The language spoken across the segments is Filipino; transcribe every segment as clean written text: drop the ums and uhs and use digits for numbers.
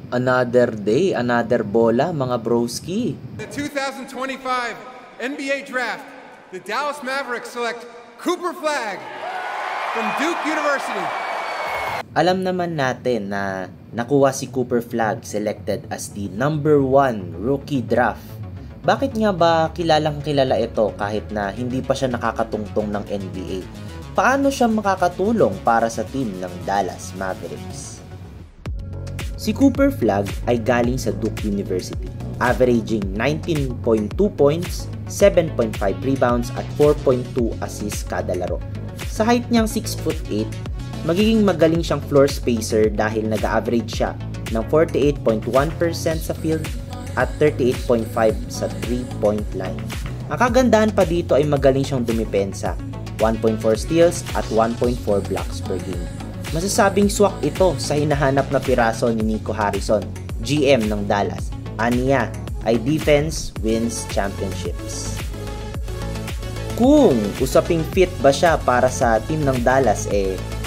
Another day, another bola, mga broski. The 2025 NBA Draft, the Dallas Mavericks select Cooper Flagg from Duke University. Alam naman natin na nakuha si Cooper Flagg selected as the number 1 rookie draft. Bakit nga ba kilalang kilala ito kahit na hindi pa siya nakakatungtong ng NBA? Paano siya makakatulong para sa team ng Dallas Mavericks? Si Cooper Flagg ay galing sa Duke University, averaging 19.2 points, 7.5 rebounds at 4.2 assists kada laro. Sa height niyang 6'8", magiging magaling siyang floor spacer dahil nag-average siya ng 48.1% sa field at 38.5 sa 3-point line. Ang kagandahan pa dito ay magaling siyang dumipensa, 1.4 steals at 1.4 blocks per game. Masasabing swak ito sa hinahanap na piraso ni Nico Harrison, GM ng Dallas. Aniya ay defense wins championships. Kung usaping fit ba siya para sa team ng Dallas,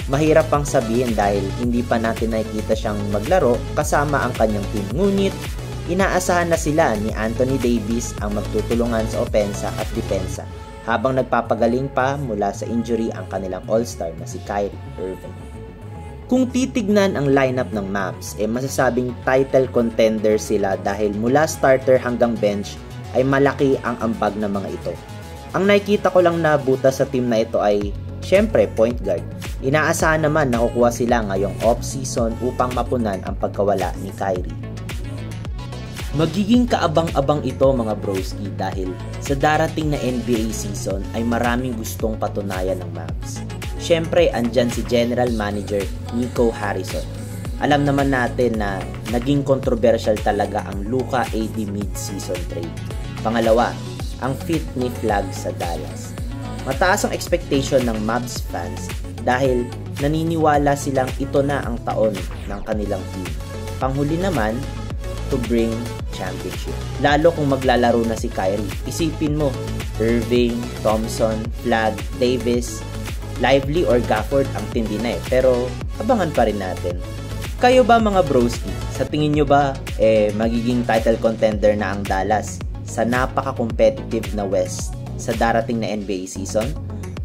mahirap pang sabihin dahil hindi pa natin nakikita siyang maglaro kasama ang kanyang team. Ngunit inaasahan na sila ni Anthony Davis ang magtutulungan sa opensa at depensa habang nagpapagaling pa mula sa injury ang kanilang all-star na si Kyrie Irving. Kung titignan ang lineup ng Mavs, masasabing title contender sila dahil mula starter hanggang bench ay malaki ang ambag ng mga ito. Ang nakikita ko lang na butas sa team na ito ay syempre point guard. Inaasahan naman na kukuha sila ngayong off-season upang mapunan ang pagkawala ni Kyrie. Magiging kaabang-abang ito mga broski dahil sa darating na NBA season ay maraming gustong patunayan ng Mavs. Siyempre, andyan si General Manager Nico Harrison. Alam naman natin na naging controversial talaga ang Luka AD mid-season trade. Pangalawa, ang fit ni Flagg sa Dallas. Mataas ang expectation ng Mavs fans dahil naniniwala silang ito na ang taon ng kanilang team. Panghuli naman, to bring championship. Lalo kung maglalaro na si Kyrie. Isipin mo, Irving, Thompson, Flagg, Davis, Lively or Gafford ang tindi na pero abangan pa rin natin. Kayo ba mga broski? Sa tingin nyo ba magiging title contender na ang Dallas sa napaka-competitive na West sa darating na NBA season?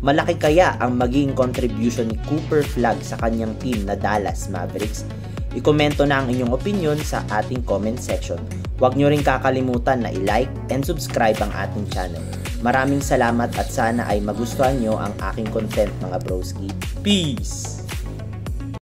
Malaki kaya ang magiging contribution ni Cooper Flagg sa kanyang team na Dallas Mavericks? I-komento na ang inyong opinion sa ating comment section. Huwag nyo rin kakalimutan na i-like and subscribe ang ating channel. Maraming salamat at sana ay magustuhan nyo ang aking content mga broski. Peace!